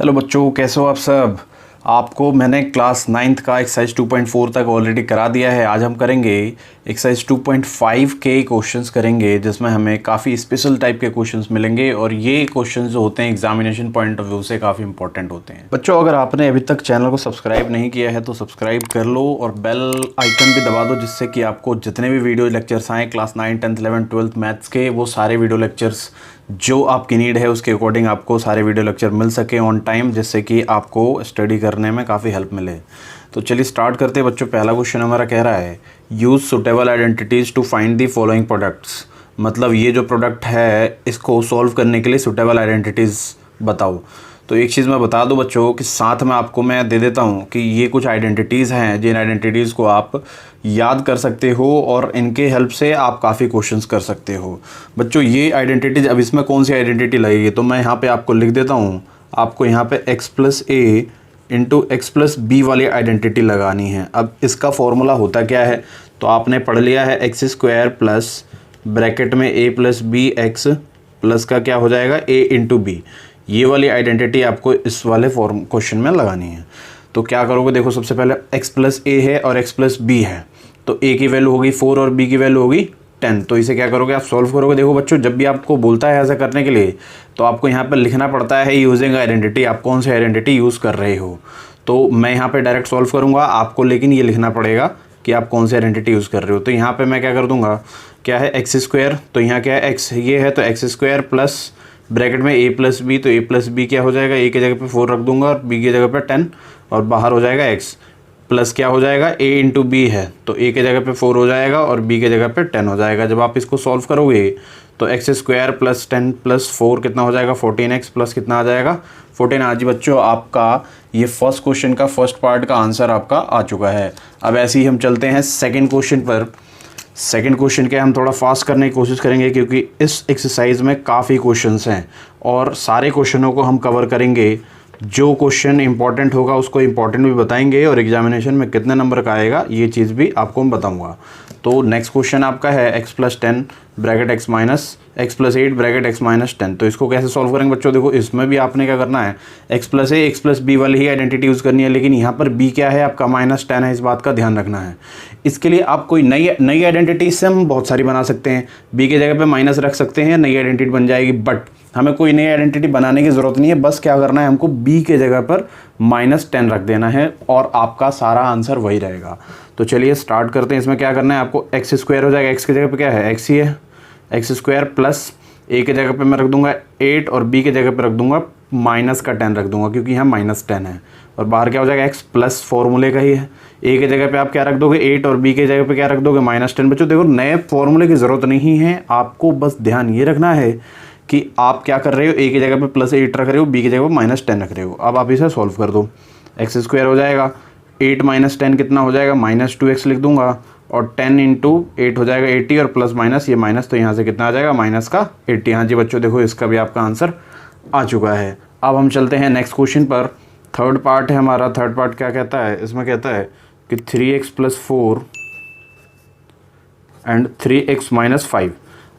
Hello बच्चों, कैसे हो आप सब। आपको मैंने क्लास 9th का एक्सरसाइज 2.4 तक ऑलरेडी करा दिया है। आज हम करेंगे एक्सरसाइज 2.5 के क्वेश्चंस करेंगे, जिसमें हमें काफ़ी स्पेशल टाइप के क्वेश्चंस मिलेंगे और ये क्वेश्चंस जो होते हैं एग्जामिनेशन पॉइंट ऑफ व्यू से काफ़ी इंपॉर्टेंट होते हैं। बच्चों, अगर आपने अभी तक चैनल को सब्सक्राइब नहीं किया है तो सब्सक्राइब कर लो और बेल आइकन भी दबा दो, जिससे कि आपको जितने भी वीडियो लेक्चर्स आएँ class 9, 10th, 11th, 12th maths के, वो सारे वीडियो लेक्चर्स जो आपकी नीड है उसके अकॉर्डिंग आपको सारे वीडियो लेक्चर मिल सके ऑन टाइम, जिससे कि आपको स्टडी करने में काफ़ी हेल्प मिले। तो चलिए स्टार्ट करते हैं बच्चों। पहला क्वेश्चन हमारा कह रहा है use suitable identities to find the following products. मतलब ये जो प्रोडक्ट है इसको सॉल्व करने के लिए सुटेबल आइडेंटिटीज़ बताओ। तो एक चीज़ मैं बता दूं बच्चों कि साथ में आपको मैं दे देता हूं कि ये कुछ आइडेंटिटीज़ हैं जिन आइडेंटिटीज़ को आप याद कर सकते हो और इनके हेल्प से आप काफ़ी क्वेश्चंस कर सकते हो। बच्चों ये आइडेंटिटीज़, अब इसमें कौन सी आइडेंटिटी लगेगी तो मैं यहाँ पे आपको लिख देता हूँ। आपको यहाँ पे x+a इंटू x+b वाली आइडेंटिटी लगानी है। अब इसका फॉर्मूला होता क्या है तो आपने पढ़ लिया है x² प्लस ब्रैकेट में a+b x प्लस का क्या हो जाएगा a इंटू बी। ये वाली आइडेंटिटी आपको इस वाले फॉर्म क्वेश्चन में लगानी है। तो क्या करोगे, देखो सबसे पहले x+a है और x+b है, तो a की वैल्यू होगी 4 और b की वैल्यू होगी 10। तो इसे क्या करोगे, आप सॉल्व करोगे। देखो बच्चों, जब भी आपको बोलता है ऐसा करने के लिए तो आपको यहाँ पर लिखना पड़ता है यूजिंग आइडेंटिटी, आप कौन सी आइडेंटिटी यूज़ कर रहे हो। तो मैं यहाँ पर डायरेक्ट सॉल्व करूँगा, आपको लेकिन ये लिखना पड़ेगा कि आप कौन सी आइडेंटिटी यूज़ कर रहे हो। तो यहाँ पर मैं क्या कर दूँगा, क्या है x², तो यहाँ क्या है x, ये है तो x² प्लस ब्रैकेट में a+b, तो a+b क्या हो जाएगा, a की जगह पे 4 रख दूंगा और b की जगह पे 10 और बाहर हो जाएगा x प्लस क्या हो जाएगा a इंटू बी है, तो a की जगह पे 4 हो जाएगा और b की जगह पे 10 हो जाएगा। जब आप इसको सॉल्व करोगे तो x² प्लस 10 प्लस 4 कितना हो जाएगा 14x प्लस कितना आ जाएगा 14। आज बच्चों आपका ये फर्स्ट क्वेश्चन का फर्स्ट पार्ट का आंसर आपका आ चुका है। अब ऐसे ही हम चलते हैं सेकेंड क्वेश्चन पर। सेकंड क्वेश्चन के हम थोड़ा फास्ट करने की कोशिश करेंगे क्योंकि इस एक्सरसाइज में काफ़ी क्वेश्चंस हैं और सारे क्वेश्चनों को हम कवर करेंगे। जो क्वेश्चन इंपॉर्टेंट होगा उसको इंपॉर्टेंट भी बताएंगे और एग्जामिनेशन में कितने नंबर का आएगा ये चीज़ भी आपको मैं बताऊंगा। तो नेक्स्ट क्वेश्चन आपका है x+10 bracket x minus x+8 bracket x minus 10। तो इसको कैसे सॉल्व करेंगे बच्चों, देखो इसमें भी आपने क्या करना है x+a x+b वाली ही आइडेंटिटी यूज़ करनी है, लेकिन यहाँ पर b क्या है आपका -10 है, इस बात का ध्यान रखना है। इसके लिए आप कोई नई आइडेंटिटी से हम बहुत सारी बना सकते हैं, b की जगह पे माइनस रख सकते हैं, नई आइडेंटिटी बन जाएगी। बट हमें कोई नई आइडेंटिटी बनाने की ज़रूरत नहीं है, बस क्या करना है हमको b के जगह पर -10 रख देना है और आपका सारा आंसर वही रहेगा। तो चलिए स्टार्ट करते हैं। इसमें क्या करना है आपको, x² हो जाएगा, x की जगह पे क्या है x ही है, x² प्लस a की जगह पे मैं रख दूंगा 8 और b की जगह पे रख दूंगा -10 रख दूंगा क्योंकि यहाँ -10 है और बाहर क्या हो जाएगा x प्लस फॉर्मूले का ही है। a की जगह पे आप क्या रख दोगे 8 और b की जगह पे क्या रख दोगे -10। बच्चों देखो नए फॉर्मूले की ज़रूरत नहीं है, आपको बस ध्यान ये रखना है कि आप क्या कर रहे हो, a की जगह पे +8 रख रहे हो, b की जगह पे -10 रख रहे हो। अब आप इसे सॉल्व कर दो, x² हो जाएगा 8 - 10 कितना हो जाएगा -2x लिख दूंगा और 10 × 8 हो जाएगा 80 और प्लस माइनस ये माइनस, तो यहाँ से कितना आ जाएगा -80। हाँ जी बच्चों, देखो इसका भी आपका आंसर आ चुका है। अब हम चलते हैं नेक्स्ट क्वेश्चन पर। थर्ड पार्ट है हमारा। थर्ड पार्ट क्या कहता है, इसमें कहता है कि 3x + 4 एंड 3x - 5।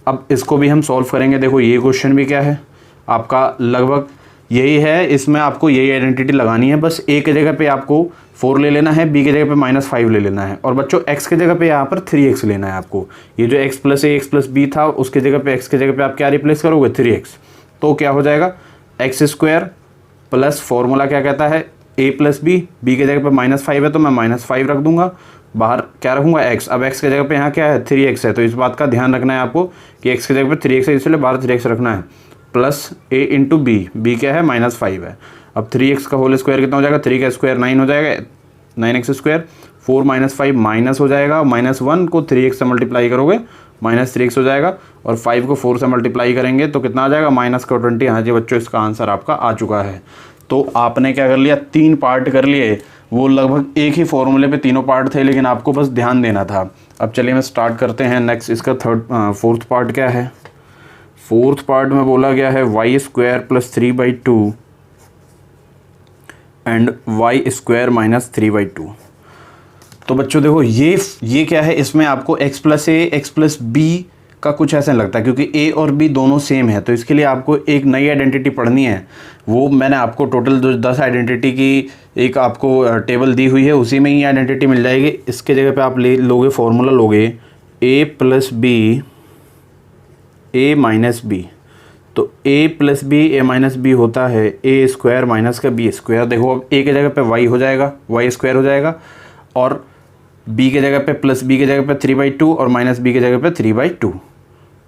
अब इसको भी हम सॉल्व करेंगे। देखो ये क्वेश्चन भी क्या है आपका लगभग यही है, इसमें आपको यही आइडेंटिटी लगानी है। बस a की जगह पे आपको 4 ले लेना है, b की जगह पे -5 ले लेना है और बच्चों x की जगह पे यहाँ पर 3x लेना है आपको। ये जो x+a x+b था उसकी जगह पे x की जगह पे आप क्या रिप्लेस करोगे 3x, तो क्या हो जाएगा x² प्लस फॉर्मूला क्या कहता है a+b, b की जगह पे -5 है तो मैं -5 रख दूंगा, बाहर क्या रखूंगा x। अब x की जगह पे यहाँ क्या है 3x है, तो इस बात का ध्यान रखना है आपको कि x की जगह पे 3x है, इसलिए बाहर 3x रखना है plus a into B, B क्या है -5 है। अब 3x का होल स्क्वायर कितना हो जाएगा, 3 का स्क्वायर 9 हो जाएगा, 9x², 4 - 5 माइनस हो जाएगा, -1 को 3x से मल्टीप्लाई करोगे -3x हो जाएगा और 5 को 4 से मल्टीप्लाई करेंगे तो कितना आ जाएगा -20। हाँ जी बच्चों, इसका आंसर आपका आ चुका है। तो आपने क्या कर लिया, 3 पार्ट कर लिए, वो लगभग एक ही फॉर्मूले पे तीनों पार्ट थे, लेकिन आपको बस ध्यान देना था। अब चलिए मैं स्टार्ट करते हैं नेक्स्ट। इसका फोर्थ पार्ट क्या है, फोर्थ पार्ट में बोला गया है y² + 3/2 एंड y² - 3/2। तो बच्चों देखो ये क्या है, इसमें आपको x+a x+b का कुछ ऐसा नहीं लगता, क्योंकि ए और बी दोनों सेम है। तो इसके लिए आपको एक नई आइडेंटिटी पढ़नी है। वो मैंने आपको टोटल जो 10 आइडेंटिटी की एक आपको टेबल दी हुई है, उसी में ही आइडेंटिटी मिल जाएगी। इसके जगह पे आप ले लोगे फॉर्मूला लोगे a plus B A minus B. तो a plus B A minus B होता है ए स्क्वायर माइनस का बी स्क्वायर। देखो अब a के जगह पे y हो जाएगा, y स्क्वायर हो जाएगा, और b के जगह पे प्लस b के जगह पे 3/2 और माइनस b के जगह पे 3/2।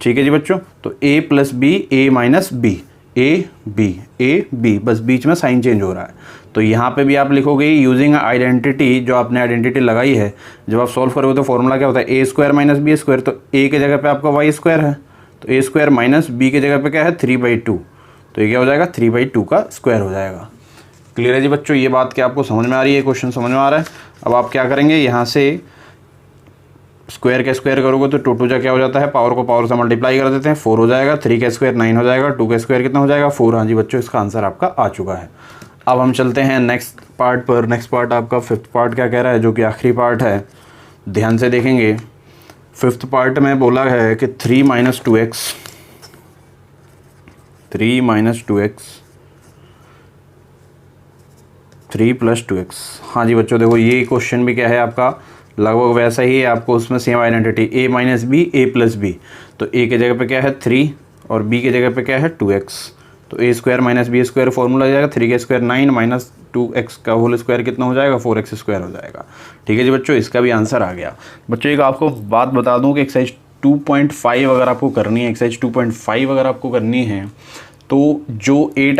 ठीक है जी बच्चों। तो a plus B A minus B, A B, बस बीच में साइन चेंज हो रहा है। तो यहाँ पे भी आप लिखोगे यूजिंग आइडेंटिटी, जो आपने आइडेंटिटी लगाई है। जब आप सॉल्व करोगे तो फॉर्मूला क्या होता है, A square minus B square. तो a के जगह पे आपका y स्क्वायर है, तो a स्क्वायर माइनस b के जगह पे क्या है 3/2। तो ये क्या हो जाएगा 3/2 का स्क्वायर हो जाएगा। क्लियर है जी बच्चों, ये बात क्या आपको समझ में आ रही है, क्वेश्चन समझ में आ रहा है। अब आप क्या करेंगे, यहाँ से स्क्वायर का स्क्वायर करोगे तो 2 जा क्या हो जाता है, पावर को पावर से मल्टीप्लाई कर देते हैं, 4 हो जाएगा। 3 का स्क्वायर 9 हो जाएगा, 2 का स्क्वायर कितना हो जाएगा 4। हाँ जी बच्चों, इसका आंसर आपका आ चुका है। अब हम चलते हैं नेक्स्ट पार्ट पर। नेक्स्ट पार्ट आपका 5th पार्ट क्या कह रहा है, जो कि आखिरी पार्ट है। ध्यान से देखेंगे। 5th पार्ट में बोला है कि 3 - 2x 3 + 2x। हाँ जी बच्चों, देखो ये क्वेश्चन भी क्या है आपका लगभग वैसा ही है। आपको उसमें same identity a minus B A plus B. तो a के जगह पे क्या है 3 और b के जगह पे क्या है 2x। तो a square minus B square formula हो जाएगा 3 का स्क्वायर 9 माइनस 2x का होल स्क्वायर कितना हो जाएगा 4x स्क्वायर हो जाएगा। ठीक है जी बच्चों, इसका भी आंसर आ गया। बच्चों एक आपको बात बता दूं कि एक्सरसाइज 2.5 अगर आपको करनी है, एक्सरसाइज 2.5 अगर आपको करनी है, तो जो 8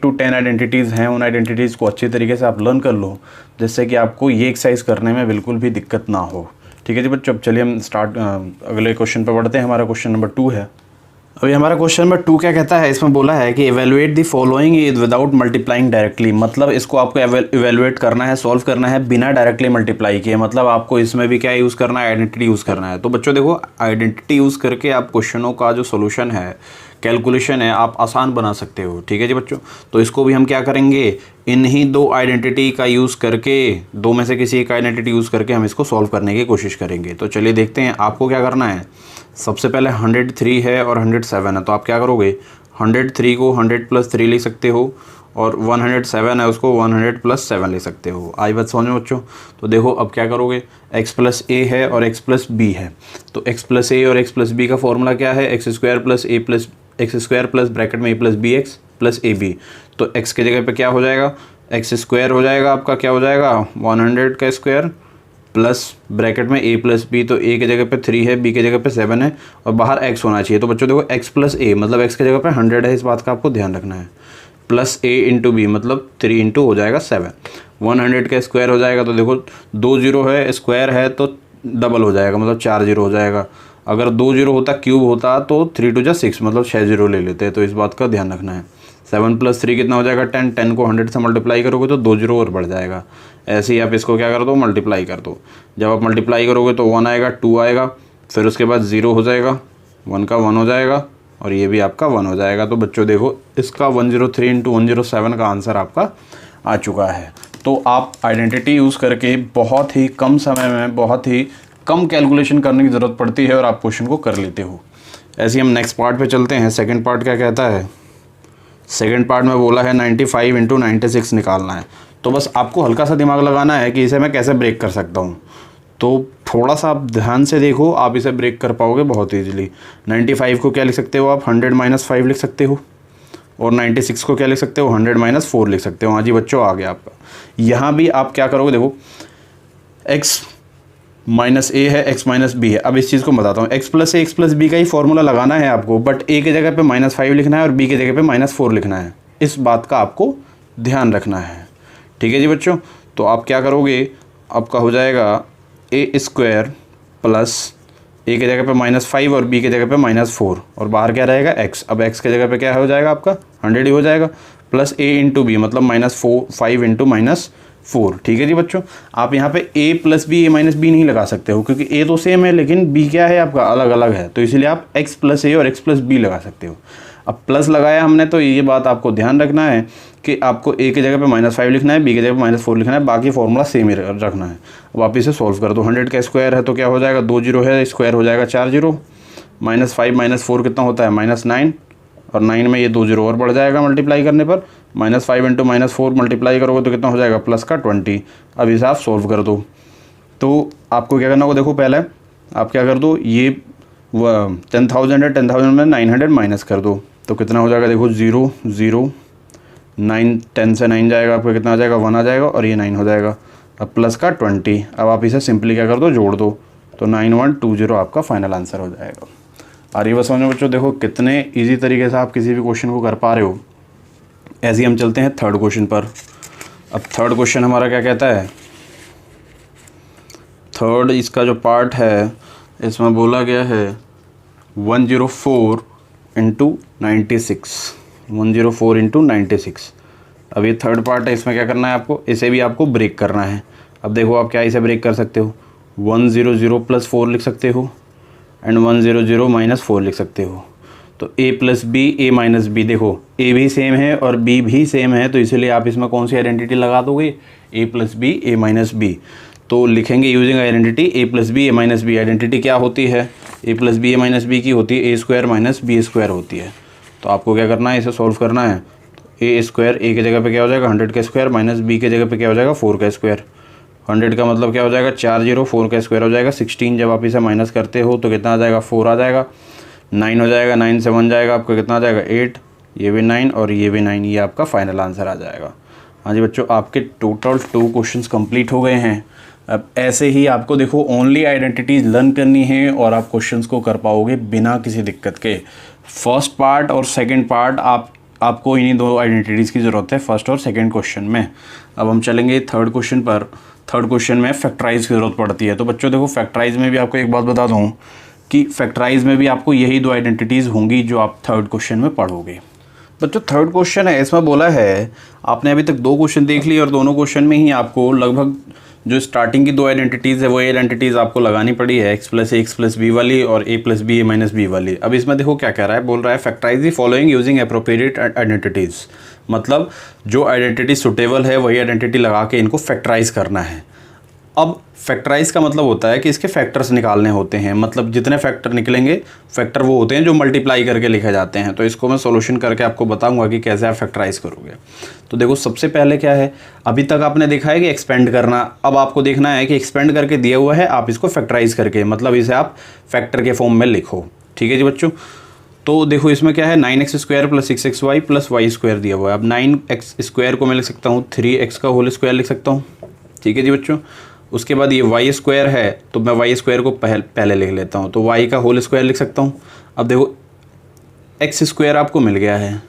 to 10 आइडेंटिटीज़ हैं, उन आइडेंटिटीज़ को अच्छे तरीके से आप लर्न कर लो, जिससे कि आपको ये एक्सरसाइज करने में बिल्कुल भी दिक्कत ना हो। ठीक है जी बच्चों, अब चलिए हम अगले क्वेश्चन पर बढ़ते हैं। हमारा क्वेश्चन नंबर 2 है। अभी हमारा क्वेश्चन नंबर 2 क्या कहता है, इसमें बोला है कि evaluate the following is without multiplying directly. मतलब इसको आपको इवेलुएट करना है, सॉल्व करना है बिना डायरेक्टली मल्टीप्लाई किए। मतलब आपको इसमें भी क्या यूज़ करना है, आइडेंटिटी यूज़ करना है। तो बच्चों देखो, आइडेंटिटी यूज़ करके आप क्वेश्चनों का जो सोल्यूशन है, कैलकुलेशन है, आप आसान बना सकते हो। ठीक है जी बच्चों, तो इसको भी हम क्या करेंगे, इन्हीं 2 आइडेंटिटी का यूज़ करके, 2 में से किसी एक आइडेंटिटी यूज़ करके हम इसको सॉल्व करने की कोशिश करेंगे। तो चलिए देखते हैं आपको क्या करना है। सबसे पहले 103 है और 107 है, तो आप क्या करोगे, 103 को 100 + 3 लिख सकते हो, और 107 है उसको 100 + 7 लिख सकते हो। आई बात समझ में बच्चों। तो देखो अब क्या करोगे, x + a है और x + b है। तो x + a और x + b का फॉर्मूला क्या है, x² + ब्रैकेट में a + bx + ab। तो x के जगह पे क्या हो जाएगा, x² हो जाएगा आपका, क्या हो जाएगा 100 का स्क्वायर प्लस ब्रैकेट में a + b। तो a के जगह पे 3 है, b के जगह पे 7 है, और बाहर x होना चाहिए। तो बच्चों देखो x + a मतलब x के जगह पे 100 है, इस बात का आपको ध्यान रखना है, प्लस a × b मतलब 3 × हो जाएगा 7। 100 का स्क्वायर हो जाएगा। तो देखो 2 0 है, स्क्वायर है तो डबल हो जाएगा, मतलब 4 0 हो जाएगा। अगर 2 0 होता, क्यूब होता, तो 3 2 = 6 मतलब 6 0 ले लेते हैं। तो इस बात का ध्यान रखना है। 7 + 3 कितना हो जाएगा 10। 10 को 100 से मल्टीप्लाई करोगे तो 2 0 और बढ़ जाएगा। ऐसे ही आप इसको क्या कर दो, मल्टीप्लाई कर दो। जब आप मल्टीप्लाई करोगे तो 1 आएगा, 2 आएगा, फिर उसके बाद 0 हो जाएगा, 1 का 1 हो जाएगा, और ये भी आपका 1 हो जाएगा। तो बच्चों देखो, इसका 103 × 107 का आंसर आपका आ चुका है। तो आप आइडेंटिटी यूज़ करके बहुत ही कम समय में बहुत ही कम कैलकुलेशन करने की ज़रूरत पड़ती है और आप क्वेश्चन को कर लेते हो। ऐसे ही हम नेक्स्ट पार्ट पे चलते हैं। सेकंड पार्ट क्या कहता है, सेकंड पार्ट में बोला है 95 × 96 निकालना है। तो बस आपको हल्का सा दिमाग लगाना है कि इसे मैं कैसे ब्रेक कर सकता हूँ। तो थोड़ा सा आप ध्यान से देखो, आप इसे ब्रेक कर पाओगे बहुत ईजिली। 95 को क्या लिख सकते हो आप, 100 - 5 लिख सकते हो, और 96 को क्या लिख सकते हो, 100 - 4 लिख सकते हो। हाँ जी बच्चों, आ गया आपका। यहाँ भी आप क्या करोगे, देखो x - a है, x - b है। अब इस चीज़ को बताता हूँ, x + a x + b का ही फॉर्मूला लगाना है आपको, बट a के जगह पे -5 लिखना है और b के जगह पे -4 लिखना है। इस बात का आपको ध्यान रखना है। ठीक है जी बच्चों, तो आप क्या करोगे, आपका हो जाएगा a² प्लस a के जगह पे -5 और b के जगह पे -4, और बाहर क्या रहेगा x। अब x के जगह पे क्या हो जाएगा आपका 100 ही हो जाएगा, प्लस a × b मतलब -5 × -4। ठीक है जी बच्चों, आप यहाँ पे a + b a - b नहीं लगा सकते हो, क्योंकि a तो सेम है लेकिन b क्या है आपका अलग अलग है। तो इसलिए आप x + a और x + b लगा सकते हो। अब प्लस लगाया हमने, तो ये बात आपको ध्यान रखना है कि आपको a की जगह पे -5 लिखना है, b की जगह पे -4 लिखना है, बाकी फॉर्मूला सेम ही रखना है। अब आप इसे सॉल्व कर दो। 100 का स्क्वायर है तो क्या हो जाएगा, 2 0 है, स्क्वायर हो जाएगा 4 0, -5 -4 कितना होता है -9, और 9 में ये 2 जीरो और बढ़ जाएगा मल्टीप्लाई करने पर। -5 इंटू -4 मल्टीप्लाई करोगे तो कितना हो जाएगा प्लस का 20। अब इसे आप सॉल्व कर दो। तो आपको क्या करना होगा, देखो पहले आप क्या कर दो, ये 10,000 है, 10,000 में 900 माइनस कर दो तो कितना हो जाएगा, देखो 0 0 9, 10 से 9 जाएगा, आपका कितना आ जाएगा 1 आ जाएगा, और ये 9 हो जाएगा। अब प्लस का 20। अब आप इसे सिंपली क्या कर दो, जोड़ दो, तो 9120 आपका फाइनल आंसर हो जाएगा। आ रही है बात समझ में बच्चों? देखो कितने इजी तरीके से आप किसी भी क्वेश्चन को कर पा रहे हो। ऐसे ही हम चलते हैं थर्ड क्वेश्चन पर। अब थर्ड क्वेश्चन हमारा क्या कहता है, थर्ड इसका जो पार्ट है इसमें बोला गया है 104 इंटू 96, 104 इंटू 96। अब ये थर्ड पार्ट है, इसमें क्या करना है आपको, इसे भी आपको ब्रेक करना है। अब देखो आप क्या इसे ब्रेक कर सकते हो, 100 प्लस 4 लिख सकते हो एंड 100 माइनस 4 लिख सकते हो। तो a plus B A minus B, देखो a भी सेम है और b भी सेम है, तो इसलिए आप इसमें कौन सी आइडेंटिटी लगा दोगे, a plus B A minus B. तो लिखेंगे using identity a plus B A minus B. Identity क्या होती है, a plus B A minus B की होती है a square minus B square होती है। तो आपको क्या करना है, इसे सॉल्व करना है। a स्क्वायर a की जगह पे क्या हो जाएगा 100 का स्क्वायर, माइनस b की जगह पे क्या हो जाएगा 4 का स्क्वायर। 100 का मतलब क्या हो जाएगा 4 0, 4 का स्क्वायर हो जाएगा 16। जब आप इसे माइनस करते हो तो कितना आ जाएगा 4 आ जाएगा, 9 हो जाएगा, 9 से 1 जाएगा, आपका कितना आ जाएगा 8, ये भी 9 और ये भी 9, ये आपका फाइनल आंसर आ जाएगा। हाँ जी बच्चों, आपके टोटल 2 क्वेश्चंस कंप्लीट हो गए हैं। अब ऐसे ही आपको देखो ओनली आइडेंटिटीज लर्न करनी है और आप क्वेश्चंस को कर पाओगे बिना किसी दिक्कत के। फर्स्ट पार्ट और सेकंड पार्ट आपको इन्हीं 2 आइडेंटिटीज़ की ज़रूरत है, फर्स्ट और सेकंड क्वेश्चन में। अब हम चलेंगे थर्ड क्वेश्चन पर। थर्ड क्वेश्चन में फैक्टराइज की ज़रूरत पड़ती है। तो बच्चों देखो फैक्टराइज में भी आपको एक बात बता दूँ कि फैक्टराइज में भी आपको यही 2 आइडेंटिटीज़ होंगी जो आप थर्ड क्वेश्चन में पढ़ोगे। बच्चों थर्ड क्वेश्चन है, इसमें बोला है आपने अभी तक 2 क्वेश्चन देख लिए और दोनों क्वेश्चन में ही आपको लगभग जो स्टार्टिंग की 2 आइडेंटिटीज़ है वो आइडेंटिटीज़ आपको लगानी पड़ी है, x प्लस बी वाली और a plus B A minus B वाली। अब इसमें देखो क्या कह रहा है, बोल रहा है factorise the following using appropriate identities. मतलब जो आइडेंटिटी सुटेबल है वही आइडेंटिटी लगा के इनको फैक्टराइज करना है। अब फैक्टराइज का मतलब होता है कि इसके फैक्टर्स निकालने होते हैं, मतलब जितने फैक्टर निकलेंगे, फैक्टर वो होते हैं जो मल्टीप्लाई करके लिखे जाते हैं। तो इसको मैं सॉल्यूशन करके आपको बताऊंगा कि कैसे आप फैक्टराइज करोगे। तो देखो सबसे पहले क्या है, अभी तक आपने देखा है कि एक्सपेंड करना, अब आपको देखना है कि एक्सपेंड करके दिया हुआ है, आप इसको फैक्टराइज करके मतलब इसे आप फैक्टर के फॉर्म में लिखो। ठीक है जी बच्चों। तो देखो इसमें क्या है 9x स्क्वायर प्लस 6xy प्लस वाई स्क्वायर दिया हुआ है। अब 9x स्क्वायर को मैं लिख सकता हूँ 3x का होल स्क्वायर लिख सकता हूँ। ठीक है जी बच्चों। उसके बाद ये वाई स्क्वायर है तो मैं वाई स्क्वायर को पहले लिख लेता हूँ, तो वाई का होल स्क्वायर लिख सकता हूँ। अब देखो एक्स स्क्वायर आपको मिल गया है।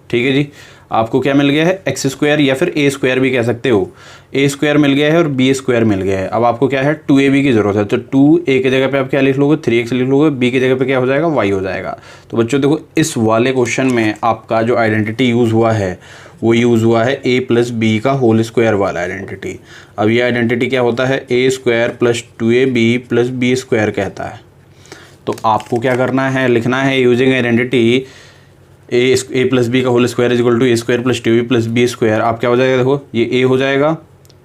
ठीक है जी, आपको क्या मिल गया है एक्स स्क्वायर या फिर ए स्क्वायर भी कह सकते हो। ए स्क्वायर मिल गया है और बी स्क्वायर मिल गया है। अब आपको क्या है 2ab की ज़रूरत है, तो 2a की जगह पे आप क्या लिख लोगे 3x लिख लोगे, b की जगह पे क्या हो जाएगा y हो जाएगा। तो बच्चों देखो इस वाले क्वेश्चन में आपका जो आइडेंटिटी यूज़ हुआ है वो यूज़ हुआ है a प्लस बी का होल स्क्वायर वाला आइडेंटिटी। अब ये आइडेंटिटी क्या होता है a square plus 2ab plus B square कहता है। तो आपको क्या करना है, लिखना है using identity A plus B का whole square is equal to A square plus 2b plus B square. आप क्या हो जाएगा, देखो ये a हो जाएगा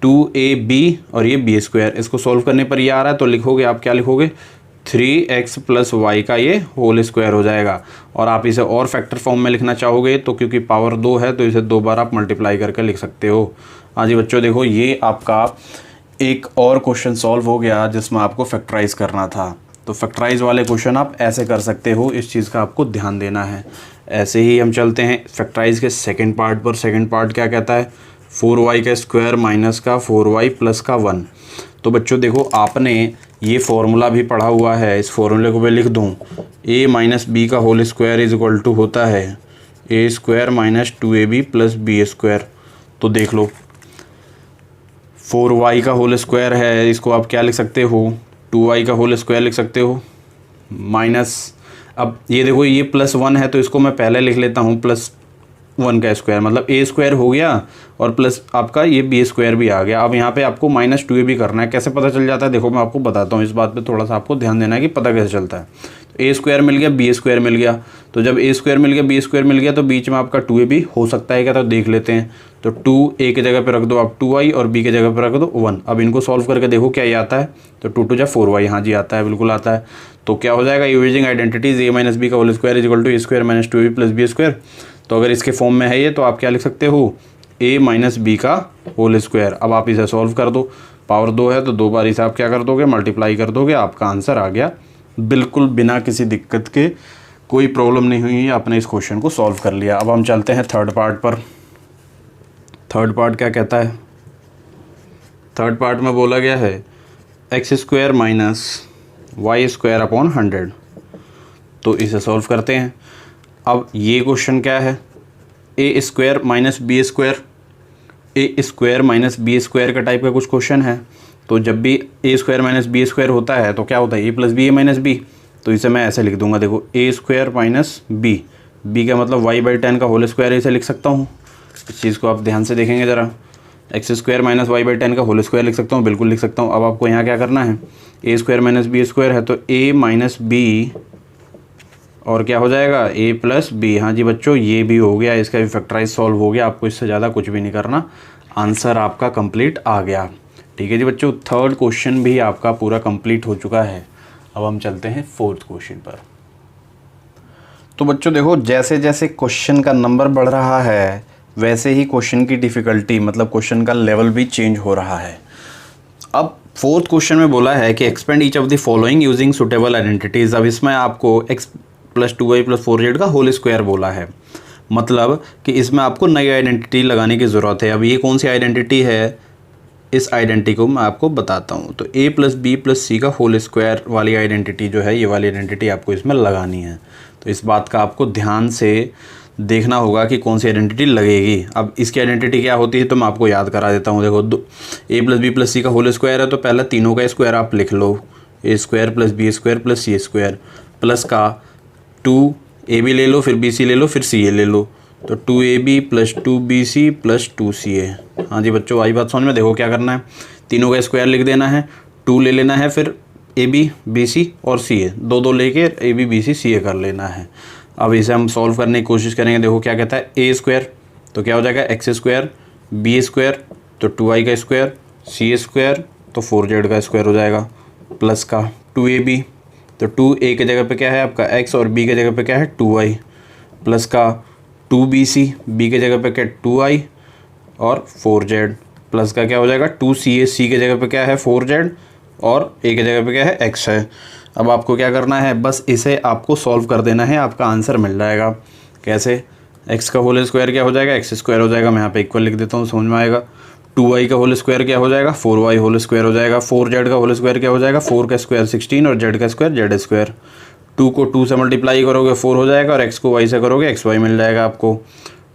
2ab और ये b स्क्वायर। इसको सॉल्व करने पर ये आ रहा है तो लिखोगे आप क्या लिखोगे 3x प्लस वाई का ये होल स्क्वायर हो जाएगा। और आप इसे और फैक्टर फॉर्म में लिखना चाहोगे तो क्योंकि पावर 2 है तो इसे 2 बार आप मल्टीप्लाई करके लिख सकते हो। हाँ जी बच्चों, देखो ये आपका एक और क्वेश्चन सॉल्व हो गया जिसमें आपको फैक्टराइज करना था। तो फैक्टराइज वाले क्वेश्चन आप ऐसे कर सकते हो, इस चीज़ का आपको ध्यान देना है। ऐसे ही हम चलते हैं फैक्टराइज के सेकंड पार्ट पर। सेकंड पार्ट क्या कहता है 4y का स्क्वायर माइनस का 4y प्लस का 1। तो बच्चों देखो आपने ये फॉर्मूला भी पढ़ा हुआ है, इस फॉर्मूले को मैं लिख दूँ a माइनस बी का whole square is equal to होता है a square minus 2ab plus B square. तो देख लो 4y का होल स्क्वायर है, इसको आप क्या लिख सकते हो 2y का होल स्क्वायर लिख सकते हो माइनस, अब ये देखो ये प्लस 1 है तो इसको मैं पहले लिख लेता हूँ प्लस 1 का स्क्वायर, मतलब a स्क्वायर हो गया और प्लस आपका ये b स्क्वायर भी आ गया। अब यहाँ पे आपको माइनस 2ab करना है। कैसे पता चल जाता है, देखो मैं आपको बताता हूँ, इस बात पे थोड़ा सा आपको ध्यान देना है कि पता कैसे चलता है। ए स्क्वायर मिल गया, बी स्क्वायर मिल गया। तो जब ए स्क्वायर मिल गया, बी स्क्वायर मिल गया, तो बीच में आपका 2ab हो सकता है क्या, तो देख लेते हैं। तो 2 ए की जगह पे रख दो आप 2i और बी की जगह पे रख दो 1। अब इनको सॉल्व करके देखो क्या ये आता है। तो 2 2 जा 4y, हाँ जी आता है, बिल्कुल आता है। तो क्या हो जाएगा, using identities a minus B का whole square is equal to A square minus 2ab plus B square. तो अगर इसके फॉर्म में है ये, तो आप क्या लिख सकते हो, a माइनस बी का होल स्क्वायर। अब आप इसे सॉल्व कर दो, पावर 2 है तो 2 बार इसे आप क्या कर दोगे, मल्टीप्लाई कर दोगे, आपका आंसर आ गया बिल्कुल बिना किसी दिक्कत के। कोई प्रॉब्लम नहीं हुई, आपने इस क्वेश्चन को सॉल्व कर लिया। अब हम चलते हैं थर्ड पार्ट पर। थर्ड पार्ट क्या कहता है, थर्ड पार्ट में बोला गया है X square minus Y square upon 100। तो इसे सॉल्व करते हैं। अब ये क्वेश्चन क्या है, A square minus B square, A square minus B square का टाइप का कुछ क्वेश्चन है। तो जब भी ए स्क्वायर माइनस बी स्क्वायर होता है तो क्या होता है, ए plus B A minus B. तो इसे मैं ऐसे लिख दूंगा, देखो ए स्क्वायर माइनस बी, बी का मतलब वाई बाई 10 का होल स्क्वायर, इसे लिख सकता हूँ। इस चीज़ को आप ध्यान से देखेंगे ज़रा, X square minus Y by 10 का होल स्क्वायर लिख सकता हूँ, बिल्कुल लिख सकता हूँ। अब आपको यहाँ क्या करना है, A square minus B square है तो ए माइनस बी और क्या हो जाएगा, ए प्लस बी। हाँ जी बच्चों, ये भी हो गया, इसका भी फैक्टराइज सॉल्व हो गया। आपको इससे ज़्यादा कुछ भी नहीं करना, आंसर आपका कंप्लीट आ गया। ठीक है जी बच्चों, थर्ड क्वेश्चन भी आपका पूरा कंप्लीट हो चुका है। अब हम चलते हैं फोर्थ क्वेश्चन पर। तो बच्चों देखो, जैसे जैसे क्वेश्चन का नंबर बढ़ रहा है वैसे ही क्वेश्चन की डिफ़िकल्टी, मतलब क्वेश्चन का लेवल भी चेंज हो रहा है। अब फोर्थ क्वेश्चन में बोला है कि expand each of the following using suitable identities. अब इसमें आपको x plus 2y plus 4z का होल स्क्वायर बोला है, मतलब कि इसमें आपको नई आइडेंटिटी लगाने की ज़रूरत है। अब ये कौन सी आइडेंटिटी है, इस आइडेंटिटी को मैं आपको बताता हूँ। तो a प्लस बी प्लस सी का होल स्क्वायर वाली आइडेंटिटी जो है, ये वाली आइडेंटिटी आपको इसमें लगानी है। तो इस बात का आपको ध्यान से देखना होगा कि कौन सी आइडेंटिटी लगेगी। अब इसकी आइडेंटिटी क्या होती है तो मैं आपको याद करा देता हूँ। देखो, a प्लस बी प्लस सी का होल स्क्वायर है तो पहले तीनों का स्क्वायर आप लिख लो, A square plus B square plus C square, plus का 2ab ले लो, फिर bc ले लो, फिर ca ले लो। तो 2ab plus 2bc plus 2ca। हाँ जी बच्चों, आई बात समझ में। देखो क्या करना है, तीनों का स्क्वायर लिख देना है, 2 ले लेना है, फिर ab bc और ca, दो लेके ab bc ca कर लेना है। अब इसे हम सॉल्व करने की कोशिश करेंगे। देखो क्या कहता है, a स्क्वायर तो क्या हो जाएगा एक्स स्क्वायर, बी स्क्वायर तो 2i का स्क्वायर, सी स्क्वायर तो 4z का स्क्वायर हो जाएगा, प्लस का 2ab तो 2a की जगह पे क्या है आपका x और b की जगह पे क्या है 2i, प्लस का 2bc, b की जगह पे क्या 2i और 4z, प्लस का क्या हो जाएगा 2ca, c की जगह पे क्या है 4z और a की जगह पे क्या है x है। अब आपको क्या करना है, बस इसे आपको सॉल्व कर देना है, आपका आंसर मिल जाएगा। कैसे, x का होल स्क्वायर क्या हो जाएगा, एक्स स्क्वायर हो जाएगा, मैं यहाँ पे इक्वल लिख देता हूँ, समझ में आएगा। 2i का होल स्क्वायर क्या हो जाएगा, 4y होल स्क्वायर हो जाएगा। 4z का होल स्क्वायर क्या हो जाएगा, 4 का स्क्वायर 16 और z का स्क्वायर z स्क्वायर। 2 को 2 से मल्टीप्लाई करोगे 4 हो जाएगा और x को y से करोगे xy मिल जाएगा आपको।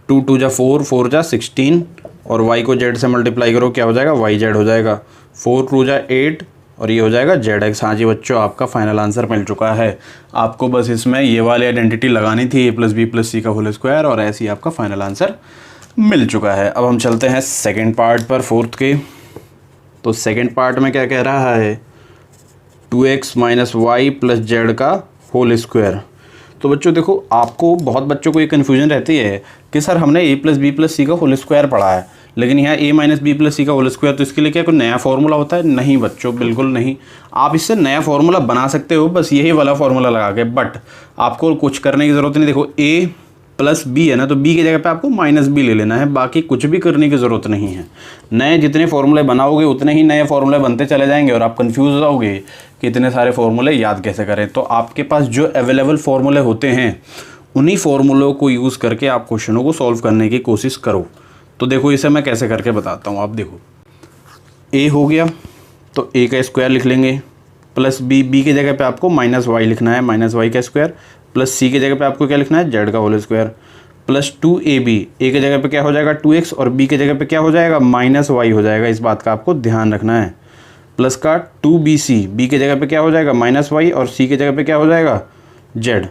2 2 जा 4, 4 जा 16 और y को z से मल्टीप्लाई करो क्या हो जाएगा, yz हो जाएगा। 4 2 जा 8 और ये हो जाएगा zx। हाँ जी बच्चों, आपका फाइनल आंसर मिल चुका है। आपको बस इसमें ये वाली आइडेंटिटी लगानी थी, a प्लस बी प्लस सी का होल स्क्वायर, और ऐसे ही आपका फाइनल आंसर मिल चुका है। अब हम चलते हैं सेकंड पार्ट पर, फोर्थ के। तो सेकंड पार्ट में क्या कह रहा है, 2x minus Y plus Z का होल स्क्वायर। तो बच्चों देखो, आपको बहुत बच्चों को ये कन्फ्यूजन रहती है कि सर हमने a प्लस बी प्लस सी का होल स्क्वायर पढ़ा है, लेकिन यहाँ a माइनस बी प्लस सी का होल स्क्वायर, तो इसके लिए क्या कोई नया फार्मूला होता है? नहीं बच्चों, बिल्कुल नहीं। आप इससे नया फार्मूला बना सकते हो, बस यही वाला फार्मूला लगा के, बट आपको कुछ करने की ज़रूरत नहीं। देखो a प्लस बी है ना, तो b की जगह पे आपको माइनस बी ले लेना है, बाकी कुछ भी करने की ज़रूरत नहीं है। नए जितने फार्मूले बनाओगे उतने ही नए फार्मूले बनते चले जाएंगे और आप कंफ्यूज हो जाओगे कि इतने सारे फार्मूले याद कैसे करें। तो आपके पास जो अवेलेबल फार्मूले होते हैं उन्हीं फार्मूलों को यूज़ करके आप क्वेश्चनों को सॉल्व करने की कोशिश करो। तो देखो इसे मैं कैसे करके बताता हूँ। आप देखो, a हो गया तो a का स्क्वायर लिख लेंगे, प्लस b की जगह पे आपको माइनस वाई लिखना है, माइनस वाई का स्क्वायर, प्लस c की जगह पे आपको क्या लिखना है, z का whole square, plus 2ab, a की जगह पे क्या हो जाएगा 2x और b की जगह पे क्या हो जाएगा माइनस वाई हो जाएगा। इस बात का आपको ध्यान रखना है। प्लस का 2bc, b की जगह पे क्या हो जाएगा माइनस वाई और c की जगह पे क्या हो जाएगा z,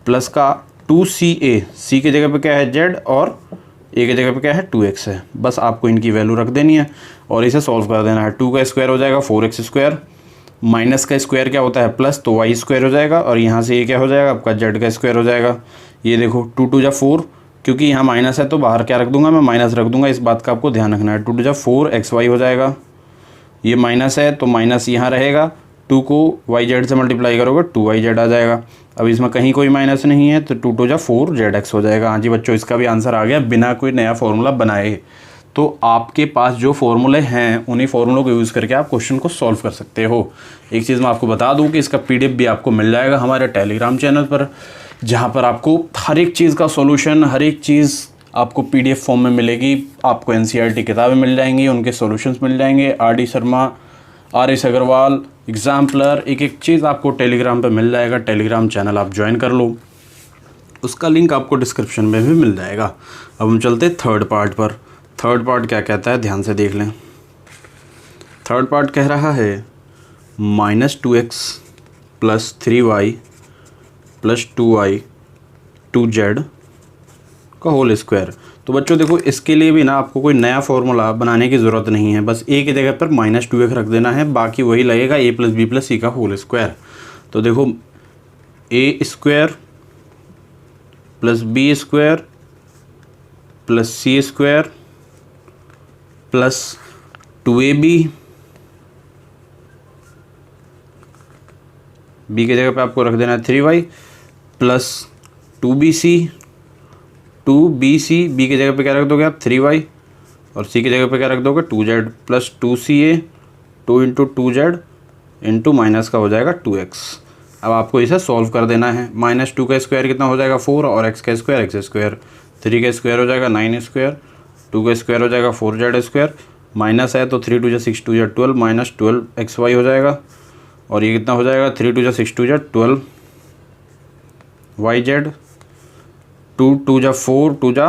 प्लस का 2ca, c की जगह पे क्या है z और a की जगह पे क्या है 2x है। बस आपको इनकी वैल्यू रख देनी है और इसे सॉल्व कर देना है। 2 का स्क्वायर हो जाएगा 4x स्क्वायर माइनस का स्क्वायर क्या होता है प्लस, तो वाई स्क्वायर हो जाएगा, और यहाँ से ये क्या हो जाएगा आपका जेड का स्क्वायर हो जाएगा। ये देखो 2 2 जा 4, क्योंकि यहाँ माइनस है तो बाहर क्या रख दूंगा मैं, माइनस रख दूंगा, इस बात का आपको ध्यान रखना है। 2 2 जा 4 एक्स वाई हो जाएगा, ये माइनस है तो माइनस यहाँ रहेगा, 2 को वाई जेड से मल्टीप्लाई करोगे 2 वाई जेड आ जाएगा। अब इसमें कहीं कोई माइनस नहीं है तो 2 2 जा 4 जेड एक्स हो जाएगा। हाँ जी बच्चों, इसका भी आंसर आ गया बिना कोई नया फॉर्मूला बनाए। तो आपके पास जो फॉर्मूले हैं उन्हीं फॉर्मूलों को यूज़ करके आप क्वेश्चन को सॉल्व कर सकते हो। एक चीज़ मैं आपको बता दूं कि इसका पीडीएफ भी आपको मिल जाएगा हमारे टेलीग्राम चैनल पर, जहां पर आपको हर एक चीज़ का सॉल्यूशन, हर एक चीज़ आपको पीडीएफ फॉर्म में मिलेगी। आपको एनसीईआरटी किताबें मिल जाएंगी, उनके सॉल्यूशंस मिल जाएंगे, R D. Sharma, R S. Agrawal, exemplar, एक एक चीज़ आपको टेलीग्राम पर मिल जाएगा। टेलीग्राम चैनल आप ज्वाइन कर लो, उसका लिंक आपको डिस्क्रिप्शन में भी मिल जाएगा। अब हम चलते थर्ड पार्ट पर। थर्ड पार्ट क्या कहता है, ध्यान से देख लें। थर्ड पार्ट कह रहा है -2x + 3y + 2y 2z का होल स्क्वायर। तो बच्चों देखो, इसके लिए भी ना आपको कोई नया फॉर्मूला बनाने की ज़रूरत नहीं है, बस a की जगह पर -2x रख देना है, बाकी वही लगेगा a + b + c का होल स्क्वायर। तो देखो a² + b² + c² + 2ab, b की जगह पे आपको रख देना है 3y + 2bc, 2bc, b की जगह पे क्या रख दोगे आप 3y, और c की जगह पे क्या रख दोगे 2z + 2ca, 2 × 2z into minus का हो जाएगा 2x। अब आपको इसे सॉल्व कर देना है। -2 का स्क्वायर कितना हो जाएगा 4, और x का स्क्वायर x², 3 का स्क्वायर हो जाएगा 9², 2 का स्क्वायर हो जाएगा 4z², माइनस है तो 3 2 जा 6 2 जा 12 -12 xy हो जाएगा, और ये कितना हो जाएगा 3 2 जा 6 2 जा 12 yz, 2 2 जा 4 2 जा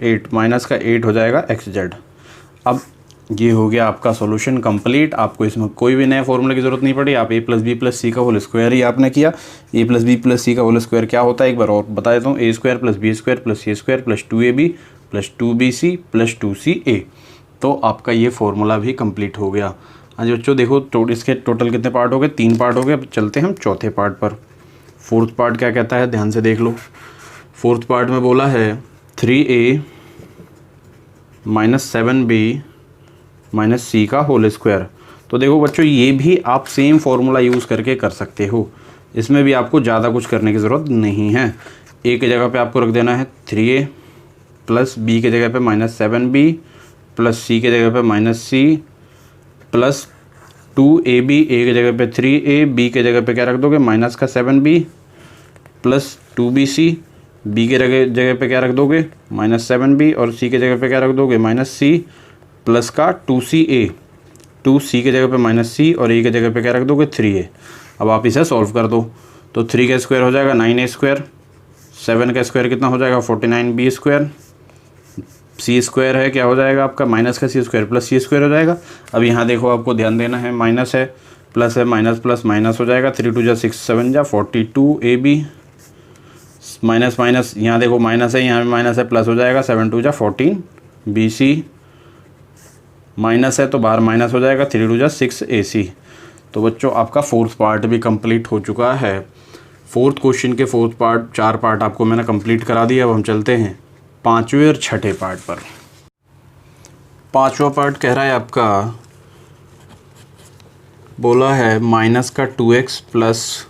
8, माइनस का 8 हो जाएगा xz। अब ये हो गया आपका सॉल्यूशन कंप्लीट। आपको इसमें कोई भी नए फॉर्मूले की ज़रूरत नहीं पड़ी, आप a + b + c का होल स्क्वायर ही आपने किया। a + b + c का होल स्क्वायर क्या होता है एक बार और बता देता हूँ, a² + b² + c² + 2ab + 2bc + 2ca। तो आपका ये फॉर्मूला भी कंप्लीट हो गया। हाँ जी बच्चों देखो, इसके टोटल कितने पार्ट हो गए, 3 पार्ट हो गए। अब चलते हैं हम चौथे पार्ट पर। फोर्थ पार्ट क्या कहता है, ध्यान से देख लो। फोर्थ पार्ट में बोला है 3a - 7b - c का होल स्क्वायर। तो देखो बच्चों, ये भी आप सेम फार्मूला यूज़ करके कर सकते हो, इसमें भी आपको ज़्यादा कुछ करने की ज़रूरत नहीं है। a की जगह पे आपको रख देना है 3a + b की जगह पे -7b + c की जगह पे -c + 2ab, a की जगह पे 3a, b की जगह पे क्या रख दोगे -7b + 2bc, b की जगह पे क्या रख दोगे -7b, और c की जगह पे क्या रख दोगे -c प्लस का 2ca, 2c की जगह पे -c, और a की जगह पे क्या रख दोगे 3a। अब आप इसे सॉल्व कर दो, तो 3 का स्क्वायर हो जाएगा 9a², 7 का स्क्वायर कितना हो जाएगा 49b², c² है क्या हो जाएगा आपका माइनस का c² + c² हो जाएगा। अब यहाँ देखो आपको ध्यान देना है, माइनस है प्लस है, माइनस प्लस माइनस हो जाएगा, 3 2 जा 6 7 जा 42ab, माइनस माइनस यहाँ देखो माइनस है, यहाँ भी माइनस है, प्लस हो जाएगा 7 2 जा 14bc, माइनस है तो बाहर माइनस हो जाएगा 3 2 जा 6ac। तो बच्चों आपका फोर्थ पार्ट भी कंप्लीट हो चुका है। फोर्थ क्वेश्चन के फोर्थ पार्ट 4 पार्ट आपको मैंने कंप्लीट करा दिया। अब हम चलते हैं पाँचवें और छठे पार्ट पर। पाँचवा पार्ट कह रहा है आपका, बोला है -2x +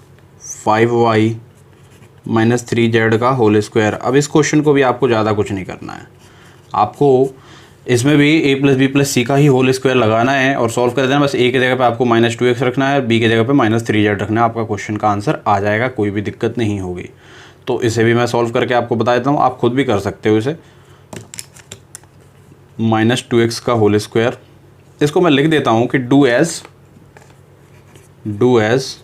5y - 3z का होल स्क्वायर। अब इस क्वेश्चन को भी आपको ज़्यादा कुछ नहीं करना है, आपको इसमें भी a + b + c का ही होल स्क्वायर लगाना है और सॉल्व कर देना। बस a की जगह पे आपको -2x रखना है, b की जगह पे -3z रखना है, आपका क्वेश्चन का आंसर आ जाएगा, कोई भी दिक्कत नहीं होगी। तो इसे भी मैं सॉल्व करके आपको बता देता हूँ, आप खुद भी कर सकते हो इसे। -2x का होल स्क्वायर, इसको मैं लिख देता हूँ कि डू एज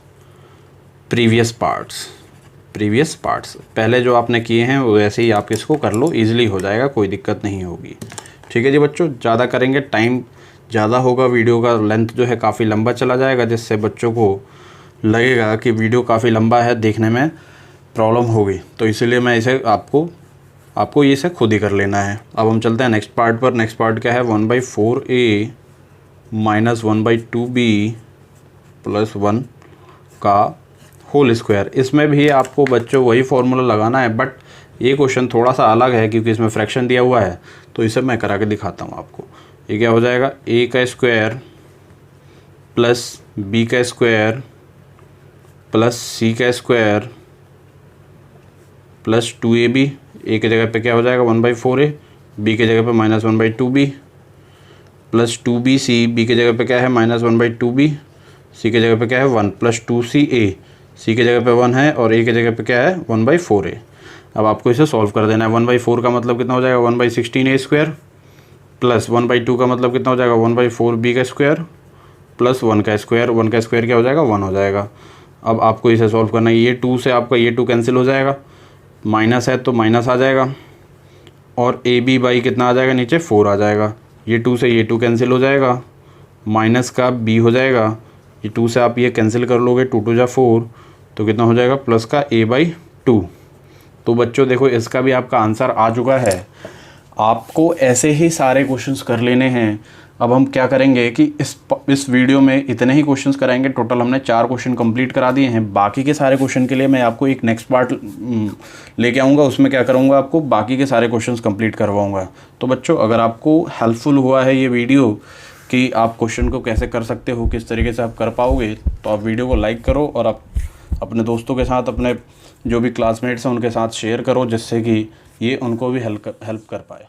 प्रीवियस पार्ट्स। पहले जो आपने किए हैं वैसे ही आप इसको कर लो, ईजिली हो जाएगा, कोई दिक्कत नहीं होगी। ठीक है जी बच्चों, ज़्यादा करेंगे टाइम ज़्यादा होगा, वीडियो का लेंथ जो है काफ़ी लंबा चला जाएगा, जिससे बच्चों को लगेगा कि वीडियो काफ़ी लंबा है, देखने में प्रॉब्लम होगी। तो इसीलिए मैं इसे आपको ये इसे खुद ही कर लेना है। अब हम चलते हैं नेक्स्ट पार्ट पर। नेक्स्ट पार्ट क्या है, 1/4a - 1/2b प्लस 1 का होल स्क्वायर। इसमें भी आपको बच्चों वही फॉर्मूला लगाना है, बट ये क्वेश्चन थोड़ा सा अलग है क्योंकि इसमें फ्रैक्शन दिया हुआ है, तो इसे मैं करा के दिखाता हूँ आपको। ये क्या हो जाएगा, a का स्क्वायर प्लस b का स्क्वायर प्लस c का स्क्वायर प्लस 2ab। a की जगह पे क्या हो जाएगा 1/4a, b की जगह पे -1/2b प्लस 2bc, b की जगह पे क्या है -1/2b, c की जगह पे क्या है 1 प्लस 2ca, c की जगह पे 1 है और a की जगह पे क्या है 1/4a। अब आपको इसे सॉल्व कर देना है। 1/4 का मतलब कितना हो जाएगा 1/16a स्क्वायर प्लस 1/2 का मतलब कितना हो जाएगा 1/4b का स्क्वायर प्लस 1 का स्क्वायर। 1 का स्क्वायर क्या हो जाएगा 1 हो जाएगा। अब आपको इसे सॉल्व करना है। ये 2 से आपका ये 2 कैंसिल हो जाएगा, माइनस है तो माइनस आ जाएगा और ए बी बाई कितना आ जाएगा नीचे 4 आ जाएगा। ये 2 से ये 2 कैंसिल हो जाएगा, माइनस का b हो जाएगा। ये 2 से आप ये कैंसिल कर लोगे, 2 2 जा 4, तो कितना हो जाएगा प्लस का a/2। तो बच्चों देखो इसका भी आपका आंसर आ चुका है। आपको ऐसे ही सारे क्वेश्चंस कर लेने हैं। अब हम क्या करेंगे कि इस वीडियो में इतने ही क्वेश्चंस कराएंगे। टोटल हमने 4 क्वेश्चन कंप्लीट करा दिए हैं। बाकी के सारे क्वेश्चन के लिए मैं आपको एक नेक्स्ट पार्ट लेके आऊँगा, उसमें क्या करूँगा आपको बाकी के सारे क्वेश्चंस कंप्लीट करवाऊँगा। तो बच्चों अगर आपको हेल्पफुल हुआ है ये वीडियो कि आप क्वेश्चन को कैसे कर सकते हो, किस तरीके से आप कर पाओगे, तो आप वीडियो को लाइक करो और आप अपने दोस्तों के साथ, अपने जो भी क्लासमेट्स हैं उनके साथ शेयर करो, जिससे कि ये उनको भी हेल्प कर पाए।